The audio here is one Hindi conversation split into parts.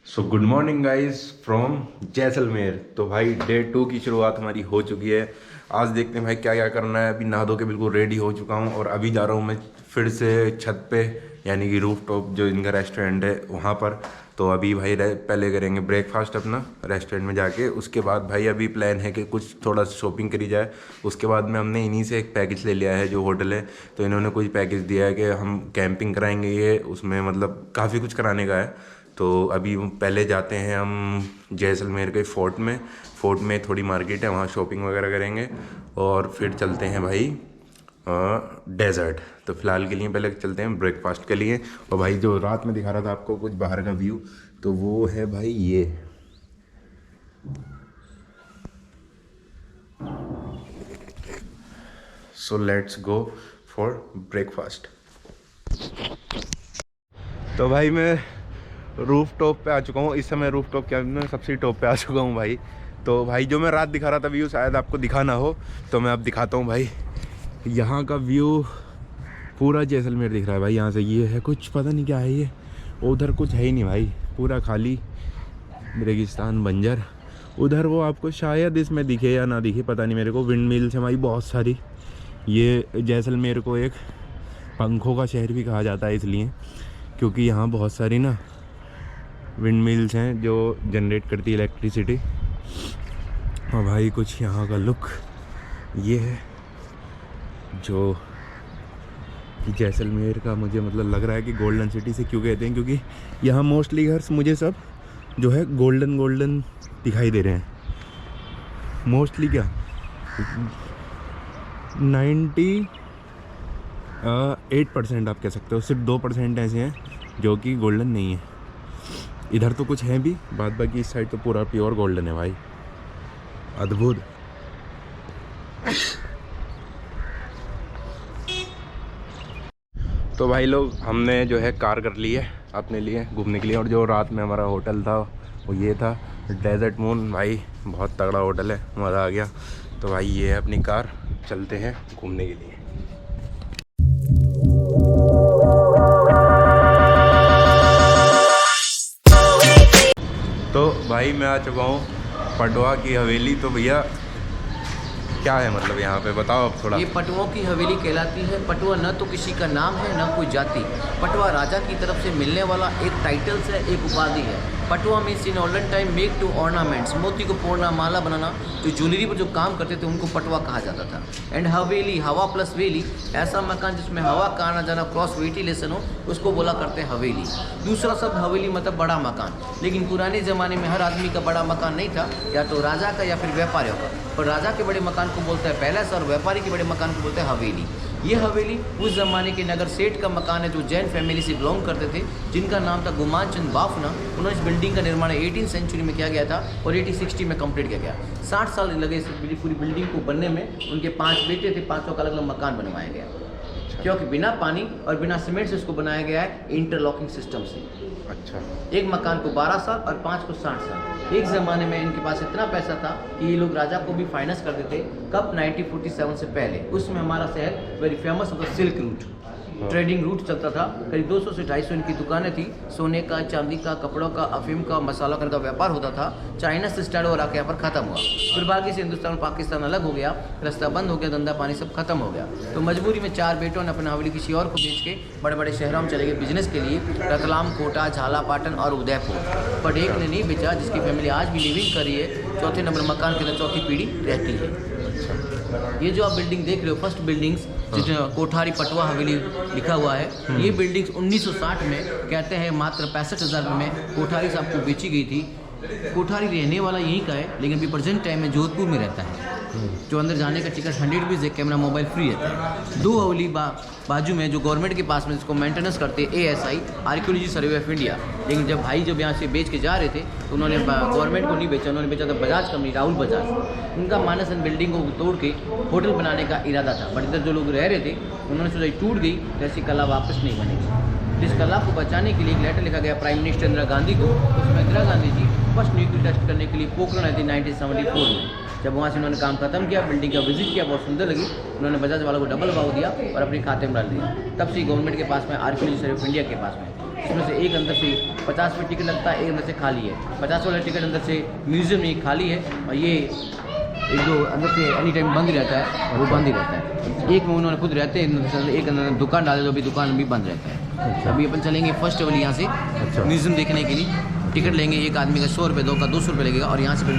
So good morning guys from Jaisalmer. तो भाई डे 2 की शुरुआत हमारी हो चुकी है। आज देखते हैं भाई क्या क्या करना है। अभी नहा धो के बिल्कुल रेडी हो चुका हूँ और अभी जा रहा हूँ मैं फिर से छत पे, यानी कि रूफ टॉप जो इनका रेस्टोरेंट है वहाँ पर। तो अभी भाई पहले करेंगे ब्रेकफास्ट अपना रेस्टोरेंट में जाके। उसके बाद भाई अभी प्लान है कि कुछ थोड़ा शॉपिंग करी जाए। उसके बाद में हमने इन्हीं से एक पैकेज ले लिया है जो होटल है। तो इन्होंने कुछ पैकेज दिया है कि हम कैंपिंग कराएंगे, ये उसमें मतलब काफ़ी कुछ कराने का है। तो अभी पहले जाते हैं हम जैसलमेर के फोर्ट में थोड़ी मार्केट है, वहाँ शॉपिंग वगैरह करेंगे और फिर चलते हैं भाई डेजर्ट। तो फिलहाल के लिए पहले चलते हैं ब्रेकफास्ट के लिए। और भाई जो रात में दिखा रहा था आपको कुछ बाहर का व्यू, तो वो है भाई ये। So let's go for breakfast. तो भाई मैं रूफ टॉप पे आ चुका हूँ। इस समय रूफ टॉप क्या मैं सबसे टॉप पे आ चुका हूँ भाई। तो भाई जो मैं रात दिखा रहा था व्यू शायद आपको दिखा ना हो, तो मैं अब दिखाता हूँ भाई। यहाँ का व्यू पूरा जैसलमेर दिख रहा है भाई यहाँ से। ये है कुछ पता नहीं क्या है ये, उधर कुछ है ही नहीं भाई, पूरा खाली रेगिस्तान बंजर। उधर वो आपको शायद इसमें दिखे या ना दिखे पता नहीं मेरे को, विंड मिल्स है भाई बहुत सारी। ये जैसलमेर को एक पंखों का शहर भी कहा जाता है इसलिए क्योंकि यहाँ बहुत सारी ना विंड मिल्स हैं जो जनरेट करती है इलेक्ट्रिसिटी। और भाई कुछ यहाँ का लुक ये है जो कि जैसलमेर का मुझे मतलब लग रहा है कि गोल्डन सिटी से क्यों कहते हैं, क्योंकि यहाँ मोस्टली घर मुझे सब जो है गोल्डन गोल्डन दिखाई दे रहे हैं। मोस्टली क्या 98% आप कह सकते हो, सिर्फ 2% ऐसे हैं जो कि गोल्डन नहीं है। इधर तो कुछ है भी, बाद बाकी इस साइड तो पूरा प्योर गोल्डन है भाई, अद्भुत। तो भाई लोग हमने जो है कार कर ली है अपने लिए घूमने के लिए। और जो रात में हमारा होटल था वो ये था डेजर्ट मून। भाई बहुत तगड़ा होटल है, मज़ा आ गया। तो भाई ये है अपनी कार, चलते हैं घूमने के लिए। तो भाई मैं आ चुका हूँ पटवा की हवेली। तो भैया क्या है मतलब यहाँ पे बताओ अब थोड़ा। ये पटुओं की हवेली कहलाती है। पटुआ न तो किसी का नाम है न कोई जाति। पटुआ राजा की तरफ से मिलने वाला एक टाइटल्स है, एक उपाधि है। Patua means in olden time make to ornaments, मोती को पोड़ना, माला बनाना, जो ज्वेलरी पर जो काम करते थे उनको पटुआ कहा जाता था। एंड हवेली, हवा प्लस वेली, ऐसा मकान जिसमें हवा का आना जाना क्रॉस वेंटिलेशन हो उसको बोला करते हैं हवेली। दूसरा शब्द हवेली मतलब बड़ा मकान, लेकिन पुराने ज़माने में हर आदमी का बड़ा मकान नहीं था, या तो राजा का या फिर व्यापारियों का। और राजा के बड़े मकान को बोलता है पैलेस और व्यापारी के बड़े मकान को बोलते हैं हवेली। ये हवेली उस ज़माने के नगर सेठ का मकान है जो जैन फैमिली से बिलोंग करते थे, जिनका नाम था गुमान चंद बाफना। उन्होंने इस बिल्डिंग का निर्माण 18वीं सेंचुरी में किया गया था और 1860 में कंप्लीट किया गया। 60 साल लगे इस पूरी बिल्डिंग को बनने में। उनके 5 बेटे थे, 5 का अलग अलग मकान बनवाया गया, क्योंकि बिना पानी और बिना सीमेंट से इसको बनाया गया है इंटरलॉकिंग सिस्टम से। अच्छा। एक मकान को 12 साल और 5 को 60 साल। एक ज़माने में इनके पास इतना पैसा था कि ये लोग राजा को भी फाइनेंस करते थे। कब? 1947 से पहले। उसमें हमारा शहर वेरी फेमस होता सिल्क रूट, ट्रेडिंग रूट चलता था। करीब 200 से 250 इनकी दुकानें थी। सोने का, चांदी का, कपड़ों का, अफीम का, मसाला का व्यापार होता था। चाइना से स्टार्ट हो रहा यहाँ पर ख़त्म हुआ। फिर बाकी से हिंदुस्तान और पाकिस्तान अलग हो गया, रास्ता बंद हो गया, धंधा पानी सब खत्म हो गया। तो मजबूरी में 4 बेटों ने अपना हवेली किसी और को बेच के बड़े बड़े शहरों में चले गए बिजनेस के लिए, रतलाम, कोटा, झाला, पाटन और उदयपुर। बट एक ने नहीं बेचा, जिसकी फैमिली आज भी लिविंग कर रही है। चौथे नंबर मकान के अंदर चौथी पीढ़ी रहती है। ये जो आप बिल्डिंग देख रहे हो, फर्स्ट बिल्डिंग्स जिसमें कोठारी पटवा हवेली लिखा हुआ है, ये बिल्डिंग्स 1960 में कहते हैं मात्र 65,000 में कोठारी साहब को बेची गई थी। कोठारी रहने वाला यहीं का है, लेकिन अभी प्रेजेंट टाइम में जोधपुर में रहता है। जो अंदर जाने का टिकट 100 रुपीज़ है, कैमरा मोबाइल फ्री रहता है। 2 हवेली बाजू में जो गवर्नमेंट के पास में जिसको मेंटेनेंस करते हैं ASI, archaeology survey of India. लेकिन जब भाई जब यहाँ से बेच के जा रहे थे तो उन्होंने गवर्नमेंट को नहीं बेचा, उन्होंने बेचा था बजाज कंपनी, राहुल बजाज। उनका मानस बिल्डिंग को तोड़ के होटल बनाने का इरादा था, बट इधर जो लोग रह रहे थे उन्होंने सोचा टूट गई तो ऐसी कला वापस नहीं बनेगी। इस कला को बचाने के लिए एक लेटर लिखा गया प्राइम मिनिस्टर इंदिरा गांधी को। उसमें Indira Gandhi ji first nuclear test करने के लिए पोखरण आए थे 1974 में। जब वहाँ से उन्होंने काम खत्म किया, बिल्डिंग का विजिट किया, बहुत सुंदर लगी, उन्होंने बजाज वालों को डबल भाव दिया और अपने खाते में डाल दिया। तब से गवर्नमेंट के पास में, आर्कियोलॉजी सर्वे ऑफ इंडिया के पास में इसमें से एक अंदर से 50 रुपये टिकट लगता है, एक अंदर से खाली है। 50 वाला टिकट अंदर से म्यूजियम में खाली है, और ये एक जो अंदर से एनी टाइम बंद रहता है, वो बंद ही रहता है। एक में उन्होंने खुद रहते हैं, एक अंदर दुकान डाले जो भी दुकान भी बंद रहता है। अच्छा। अभी अपन चलेंगे फर्स्ट वाली यहाँ से अच्छा। म्यूजियम देखने के लिए। टिकट लेंगे एक आदमी का 100 रुपये, 2 का 200 रुपये लगेगा, और यहाँ से फिर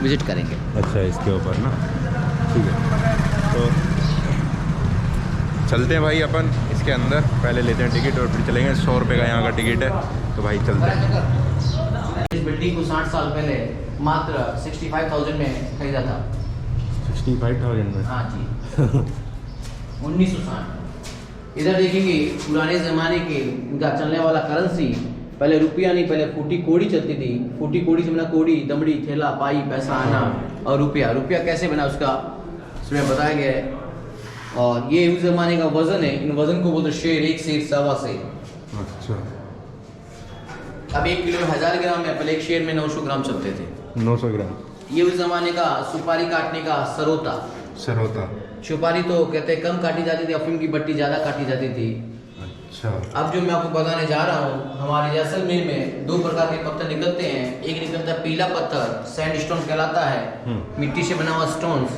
विजिट करेंगे। अच्छा, इसके ऊपर ना, ठीक है। तो चलते हैं भाई अपन इसके अंदर, पहले लेते हैं टिकट और फिर चलेंगे। 100 रुपये का यहाँ का टिकट है, तो भाई चलते हैं। इस बिल्डिंग को 60 साल पहले मात्र 65,000 में खरीदा था। 65,000 में? हाँ जी 1960। इधर देखेंगे पुराने ज़माने के इनका चलने वाला करेंसी, पहले रुपया नहीं, पहले फूटी कोड़ी चलती थी। फूटी कोड़ी से बना कोड़ी, दमड़ी, थैला, पाई, पैसा आना, और रुपया। रुपया कैसे बना उसका इसमें बताया गया है। और ये उस ज़माने का वज़न है, इन वज़न को बोलते शेर, 1 शेर, 1.25 शेर। अच्छा। अब 1 किलो में 1000 ग्राम है, पहले एक शेर में 900 ग्राम चलते थे। 900 ग्राम। ये उस ज़माने का सुपारी काटने का सरोता। सरोता। सुपारी तो कहते हैं कम काटी जाती थी, अफीम की बट्टी ज़्यादा काटी जाती थी। अच्छा। अब जो मैं आपको बताने जा रहा हूँ, हमारे जैसलमेर में 2 प्रकार के पत्थर निकलते हैं। एक निकलता है पीला पत्थर, सैंडस्टोन कहलाता है, मिट्टी से बना हुआ स्टोन्स।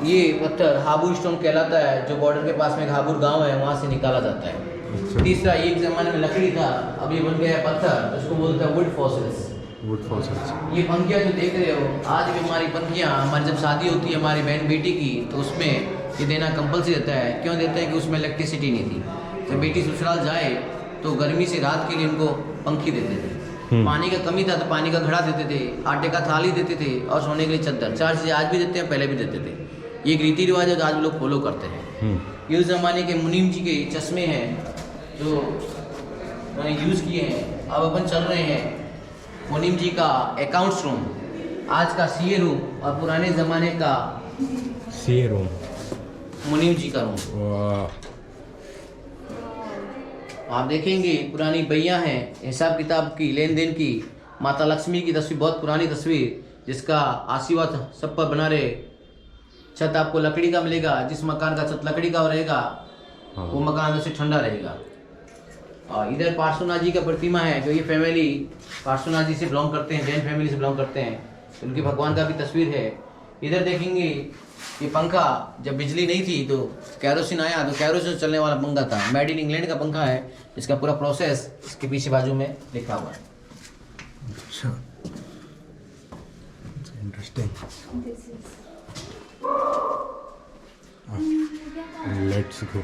ये पत्थर हाबुर स्टोन कहलाता है, जो बॉर्डर के पास में हाबुर गांव है, वहाँ से निकाला जाता है। अच्छा। तीसरा, एक ज़माने में लकड़ी था, अब ये बन गया है पत्थर, उसको बोलते हैं वुड फॉसिल्स। Would fossils. ये पंखियाँ जो देख रहे हो, आज भी हमारी पंखियाँ, हमारी जब शादी होती है हमारी बहन बेटी की, तो उसमें ये देना कंपल्सरी रहता है। क्यों देते हैं? कि उसमें इलेक्ट्रिसिटी नहीं थी। जब बेटी ससुराल जाए तो गर्मी से रात के लिए उनको पंखी देते थे। पानी का कमी था तो पानी का घड़ा देते थे, आटे का थाली देते थे, और सोने के लिए चद्दर। 4 चीज़ें आज भी देते हैं, पहले भी देते थे। ये एक रीति रिवाज है जो आज लोग फॉलो करते हैं। ये उस ज़माने के मुनीम जी के चश्मे हैं जो उन्होंने यूज़ किए हैं। अब अपन चल रहे हैं मुनीम जी का अकाउंट्स रूम, आज का सीए रूम, और पुराने ज़माने का सीए रूम, मुनीम जी का रूम। आप देखेंगे पुरानी बैया हैं, हिसाब किताब की, लेन देन की, माता लक्ष्मी की तस्वीर, बहुत पुरानी तस्वीर, जिसका आशीर्वाद सब पर बना रहे। छत आपको लकड़ी का मिलेगा, जिस मकान का छत लकड़ी का रहेगा वो मकान अंदर से ठंडा रहेगा। और इधर पार्श्वनाथ जी का प्रतिमा है, जो ये फैमिली पार्श्वनाथ जी से बिलोंग करते हैं, जैन फैमिली से बिलोंग करते हैं, उनके भगवान का भी तस्वीर है। इधर देखेंगे ये पंखा, जब बिजली नहीं थी तो कैरोसिन आया, तो कैरोसिन चलने वाला पंखा था। मेड इन इंग्लैंड का पंखा है, इसका पूरा प्रोसेस इसके पीछे बाजू में लिखा हुआ है। अच्छा, इंटरेस्टिंग। Let's go.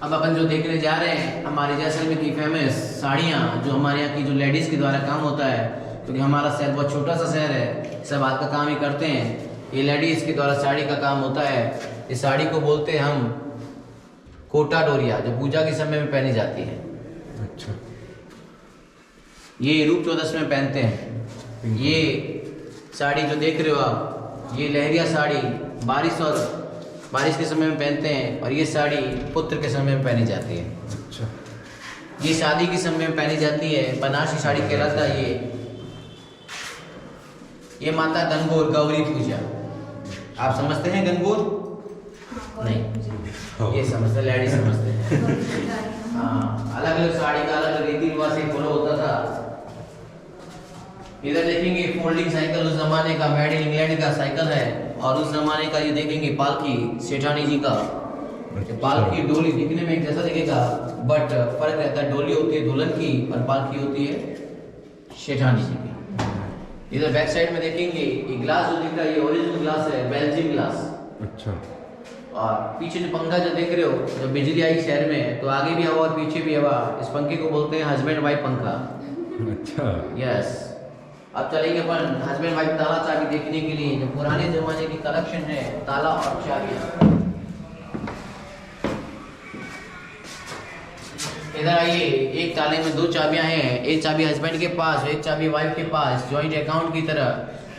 अब अपन जो देखने जा रहे हैं, हमारे जैसलमेर की फेमस साड़ियाँ, जो हमारे यहाँ की जो लेडीज़ के द्वारा काम होता है, क्योंकि हमारा शहर बहुत छोटा सा शहर है, सब हाथ का काम ही करते हैं। ये लेडीज़ के द्वारा साड़ी का काम होता है। इस साड़ी को बोलते हैं हम कोटा डोरिया, जो पूजा के समय में पहनी जाती है। अच्छा। ये रूप चौदस में पहनते हैं। ये साड़ी जो देख रहे हो आप, ये लहरिया साड़ी बारिश के समय में पहनते हैं, और ये साड़ी पुत्र के समय में पहनी जाती है। अच्छा। ये शादी के समय में पहनी जाती है, बनारसी साड़ी कहलाता है। ये माता गणगौर, गौरी पूजा। आप समझते हैं गणगौर? नहीं, ये समझते, लेडीज समझते हैं। हाँ, अलग अलग साड़ी का अलग रीति रिवाज से फॉलो होता था। इधर देखेंगे फोल्डिंग साइकिल, उस जमाने का मेड इन इंग्लैंड का साइकिल है। और उस जमाने का ये देखेंगे पालकी, सेठानी जी का। पालकी डोली दिखने में एक जैसा दिखेगा, बट फर्क रहता है। डोली होती है दुल्हन की, और पालकी होती है सेठानी जी की। इधर बैक साइड में देखेंगे ये ग्लास जो दिख रहा है, ये ओरिजिनल ग्लास है, बेल्जियम ग्लास। अच्छा। और पीछे जो पंखा जो देख रहे हो, जब बिजली आई शहर में, तो आगे भी हवा और पीछे भी हवा। इस पंखे को बोलते हैं हस्बैंड वाइफ पंखा। अच्छा। यस। अब चलेंगे अपन हस्बैंड वाइफ ताला चाबी देखने के लिए, जो पुराने जमाने की कलेक्शन है, ताला और चाबियाँ। इधर आइए, एक ताले में 2 चाबियां हैं, एक चाबी हस्बैंड के पास, एक चाबी वाइफ के पास, जॉइंट अकाउंट की तरह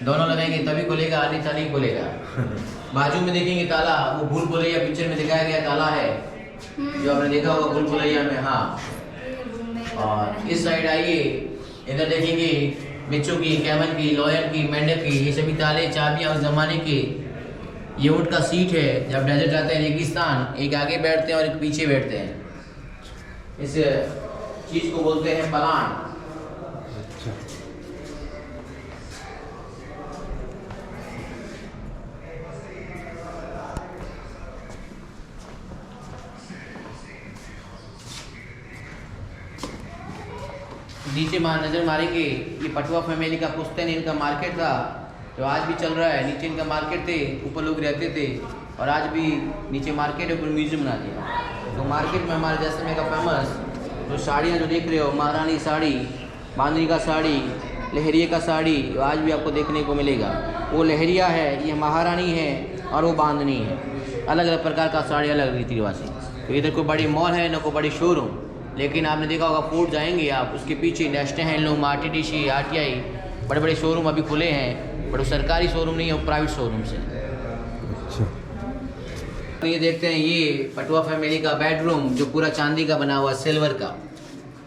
दोनों लगाएंगे तभी खुलेगा, अन्यथा नहीं खुलेगा। बाजू में देखेंगे ताला, वो भूल भुलैया पिक्चर में दिखाया गया ताला है, जो आपने देखा होगा भूल भुलैया में। हाँ। और इस साइड आइए, इधर देखेंगे बिच्छू की, कैमल की, लॉयल की, मेंढक की, ये सभी ताले चाबियाँ उस ज़माने के। ये ऊँट का सीट है, जब डेजर्ट जाते हैं रेगिस्तान, एक आगे बैठते हैं और एक पीछे बैठते हैं। इस चीज़ को बोलते हैं पलान। नीचे नज़र मारेंगे, ये पटवा फैमिली का पुश्तैन इनका मार्केट था, जो आज भी चल रहा है। नीचे इनका मार्केट थे, ऊपर लोग रहते थे, और आज भी नीचे मार्केट है, ऊपर म्यूजियम बना दिया। तो मार्केट में हमारे जैसलमेर का फेमस जो साड़ियाँ जो देख रहे हो, महारानी साड़ी, बांधनी का साड़ी, लहरिया का साड़ी, आज भी आपको देखने को मिलेगा। वो लहरिया है, ये महारानी है, और वो बांधनी है। अलग अलग प्रकार का साड़ी, अलग रीति रिवाज से। तो इधर कोई बड़ी मॉल है ना कोई बड़ी शोरूम, लेकिन आपने देखा होगा फोर्ट जाएंगे आप, उसके पीछे नेशनल हैंडलूम, RTDC, RTI, बड़े बड़े शोरूम अभी खुले हैं। बड़े सरकारी शोरूम नहीं है, वो प्राइवेट शोरूम से। अच्छा, तो ये देखते हैं, ये पटवा फैमिली का बेडरूम जो पूरा चांदी का बना हुआ, सिल्वर का।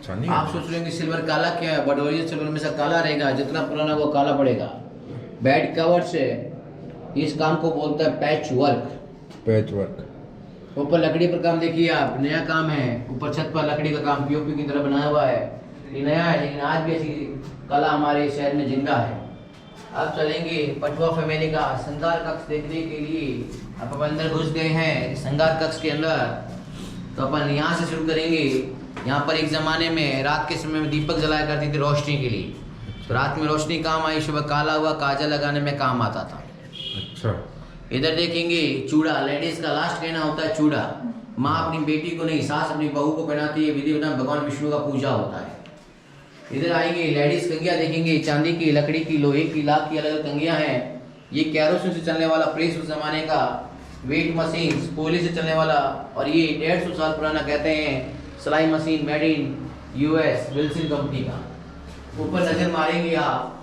चांदी आप सोच रहे हैं कि सिल्वर काला क्या है, बट ओरिजिनल सिल्वर में से काला रहेगा, जितना पुराना वो काला पड़ेगा। बेड कवर से इस काम को बोलता है पैच वर्क। Patch work. ऊपर लकड़ी पर काम देखिए आप, नया काम है। ऊपर छत पर लकड़ी का काम POP की तरह बनाया हुआ है। ये नया है, लेकिन आज भी ऐसी कला हमारे शहर में जिंदा है। अब चलेंगे पटवा फैमिली का श्रृंगार कक्ष देखने के लिए। अब अंदर घुस गए हैं श्रृंगार कक्ष के अंदर, तो अपन यहाँ से शुरू करेंगे। यहाँ पर एक ज़माने में रात के समय में दीपक जलाया करती थी रोशनी के लिए। तो रात में रोशनी काम आई, सुबह काला हुआ काजल लगाने में काम आता था। अच्छा, इधर देखेंगे चूड़ा, लेडीज का लास्ट कहना होता है चूड़ा। माँ अपनी बेटी को नहीं, सास अपनी बहू को पहनाती है, विधि विधान भगवान विष्णु का पूजा होता है। इधर आएंगे लेडीज कंगियाँ देखेंगे, चांदी की, लकड़ी की, लोहे की, लाख की अलग अलग कंगियाँ हैं। ये कैरोसिन से चलने वाला प्रेस उस जमाने का, वेट मशीन कोयले से चलने वाला, और ये 150 साल पुराना कहते हैं सिलाई machine made in US Wilson company का। ऊपर नजर मारेंगे आप,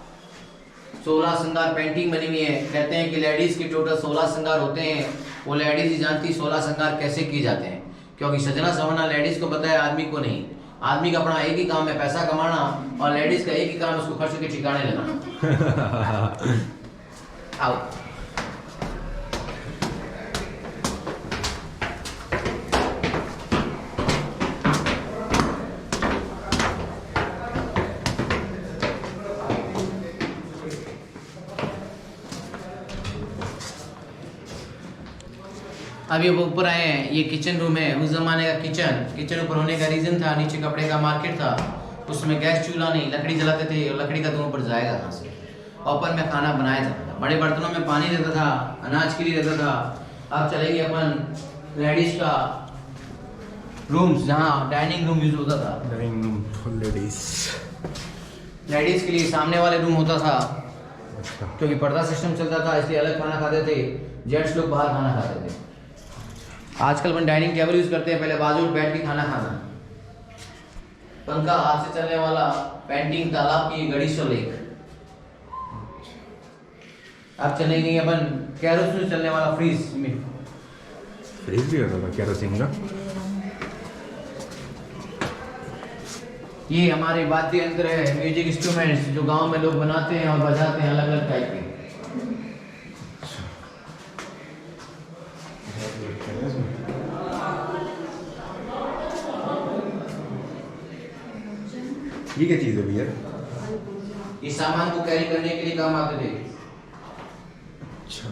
16 श्रृंगार पेंटिंग बनी हुई है। कहते हैं कि लेडीज के टोटल 16 श्रृंगार होते हैं। वो लेडीज ही जानती 16 श्रृंगार कैसे किए जाते हैं, क्योंकि सजना संवरना लेडीज को पता है, आदमी को नहीं। आदमी का अपना एक ही काम है पैसा कमाना, और लेडीज का एक ही काम है उसको खर्च के ठिकाने लगाना। आओ अभी अब ऊपर आए हैं, ये किचन रूम है। उस जमाने का किचन ऊपर होने का रीजन था, नीचे कपड़े का मार्केट था। उसमें गैस चूल्हा नहीं, लकड़ी जलाते थे, और लकड़ी का धुआं ऊपर जाएगा कहाँ से। ऊपर में खाना बनाया जाता था, बड़े बर्तनों में पानी रहता था, अनाज के लिए रहता था। अब चलेंगे अपन लेडीज का रूम्स, जहाँ डाइनिंग रूम यूज होता था। Dining room for ladies. Ladies के लिए सामने वाले रूम होता था, अच्छा, क्योंकि पर्दा सिस्टम चलता था, इसलिए अलग खाना खाते थे। जेंट्स लोग बाहर खाना खाते थे। आजकल अपन डाइनिंग टेबल यूज करते हैं, पहले बाजू बैठ के खाना खाना। पंखा हाथ से चलने वाला, पेंटिंग तालाब की, घड़ी से लेक। अब चलेंगे अपन कैरोसिन से चलने वाला फ्रीज में। फ्रिज भी होता था केरोसिन का। ये हमारे वाद्य यंत्र है, म्यूजिक इंस्ट्रूमेंट्स जो गांव में लोग बनाते हैं और बजाते हैं, अलग अलग टाइप के। ये क्या चीज़ है भैया? इस सामान को कैरी करने के लिए काम आते थे। अच्छा,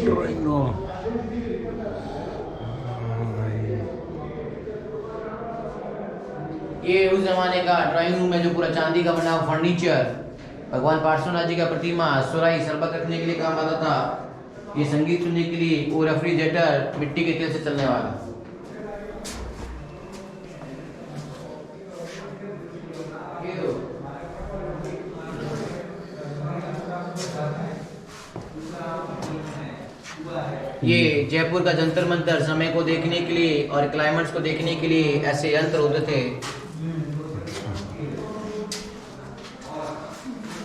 ड्राइंग रूम। ये उस जमाने का ड्राइंग रूम है जो पूरा चांदी का बना हुआ फर्नीचर। भगवान पार्श्वनाथ जी का प्रतिमा, सुराई, शरबत रखने के लिए काम आता था। ये संगीत सुनने के लिए, वो रेफ्रिजरेटर मिट्टी के तेल से चलने वाला। ये जयपुर का जंतर मंतर, समय को देखने के लिए और क्लाइमेट्स को देखने के लिए ऐसे यंत्र होते थे।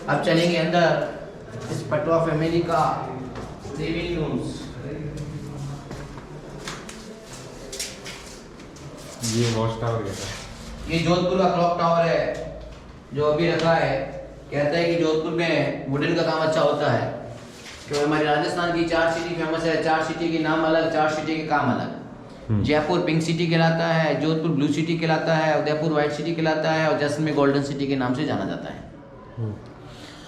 अब चलेंगे अंदर इस पटवा फैमिली का लिविंग रूम्स। ये वॉच टावर कैसा है? ये जोधपुर का क्लॉक टावर है जो अभी रखा है। कहते हैं कि जोधपुर में वुडन का काम अच्छा होता है। तो हमारे राजस्थान की 4 सिटी फेमस है। 4 सिटी के नाम अलग, 4 सिटी के काम अलग। जयपुर पिंक सिटी कहलाता है, जोधपुर ब्लू सिटी कहलाता है, उदयपुर व्हाइट सिटी कहलाता है और जैसलमेर गोल्डन सिटी के नाम से जाना जाता है।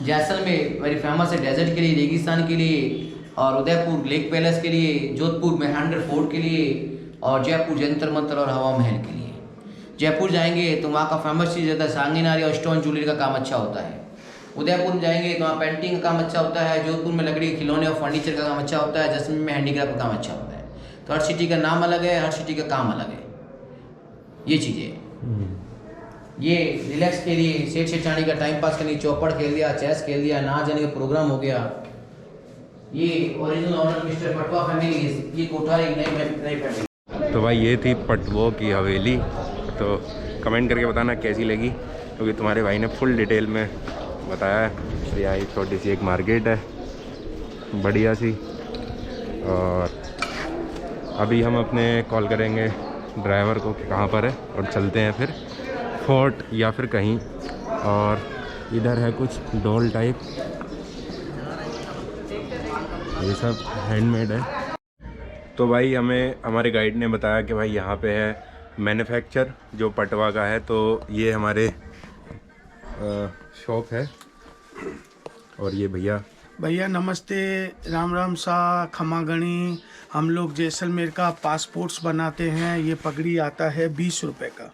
जैसलमेर वेरी फेमस है डेजर्ट के लिए, रेगिस्तान के लिए, और उदयपुर लेक पैलेस के लिए, जोधपुर मेहंडर फोर्ट के लिए और जयपुर जंतर मंतर और हवा महल के लिए। जयपुर जाएंगे तो वहाँ का फेमस चीज़ होता है सांगीनारी और स्टोन ज्वेलरी का काम अच्छा होता है। उदयपुर में जाएंगे तो वहाँ पेंटिंग का काम अच्छा होता है। जोधपुर में लकड़ी के खिलौने और फर्नीचर का काम अच्छा होता है। जैसलमेर में हैंडीक्राफ्ट का काम अच्छा होता है। तो हर सिटी का नाम अलग है, हर सिटी का काम अलग है। ये चीज़ें, ये रिलैक्स के लिए, सेठ सेठानी का टाइम पास करने, चौपड़ खेल लिया, चेस खेल लिया, ना जाने का प्रोग्राम हो गया। ये original owner mister Patwa family, ये कोठार एक नई फैमिली। तो भाई ये थी पटवो की हवेली। तो कमेंट करके बताना कैसी लगी, क्योंकि तुम्हारे भाई ने फुल डिटेल में बताया है। यहाँ एक छोटी सी एक मार्केट है बढ़िया सी। और अभी हम अपने कॉल करेंगे ड्राइवर को कि कहाँ पर है और चलते हैं फिर फोर्ट या फिर कहीं। और इधर है कुछ डॉल टाइप, ये सब हैंडमेड है। तो भाई हमें हमारे गाइड ने बताया कि भाई यहाँ पे है मैन्युफैक्चर जो पटवा का है। तो ये हमारे शॉप है। और ये भैया नमस्ते, राम राम सा, खमा गणी। हम लोग जैसलमेर का पासपोर्ट्स बनाते हैं। ये पगड़ी आता है 20 रुपए का।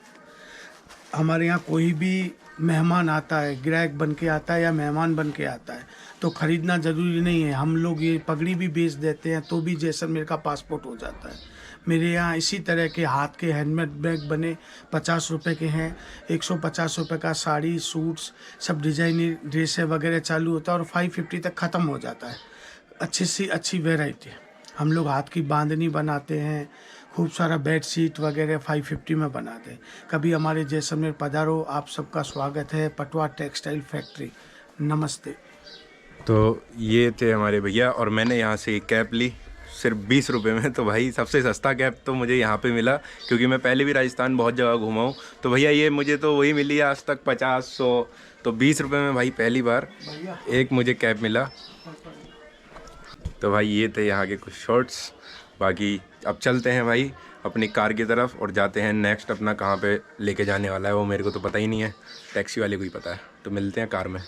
हमारे यहाँ कोई भी मेहमान आता है, ग्राहक बन के आता है या मेहमान बन के आता है तो ख़रीदना ज़रूरी नहीं है। हम लोग ये पगड़ी भी बेच देते हैं तो भी जैसलमेर का पासपोर्ट हो जाता है। मेरे यहाँ इसी तरह के हाथ के हैंडमेड बैग बने 50 रुपए के हैं। 150 रुपए का साड़ी, सूट्स, सब डिजाइनर ड्रेसें वगैरह चालू होता है और 550 तक ख़त्म हो जाता है। अच्छी सी अच्छी वेराइटी। हम लोग हाथ की बांधनी बनाते हैं, खूब सारा बेड शीट वगैरह 550 में बनाते हैं। कभी हमारे जैसलमेर पधारो, आप सबका स्वागत है। Patwa textile factory. नमस्ते। तो ये थे हमारे भैया। और मैंने यहाँ से एक कैप ली सिर्फ 20 रुपये में। तो भाई सबसे सस्ता कैप तो मुझे यहाँ पे मिला, क्योंकि मैं पहले भी राजस्थान बहुत जगह घूमा हूँ। तो भैया ये मुझे तो वही मिली है आज तक 50-100। तो 20 रुपये में भाई पहली बार एक मुझे कैप मिला। तो भाई ये थे यहाँ के कुछ शॉर्ट्स। बाकी अब चलते हैं भाई अपनी कार की तरफ और जाते हैं नेक्स्ट अपना कहाँ पे लेके जाने वाला है वो मेरे को तो पता ही नहीं है, टैक्सी वाले को ही पता है। तो मिलते हैं कार में।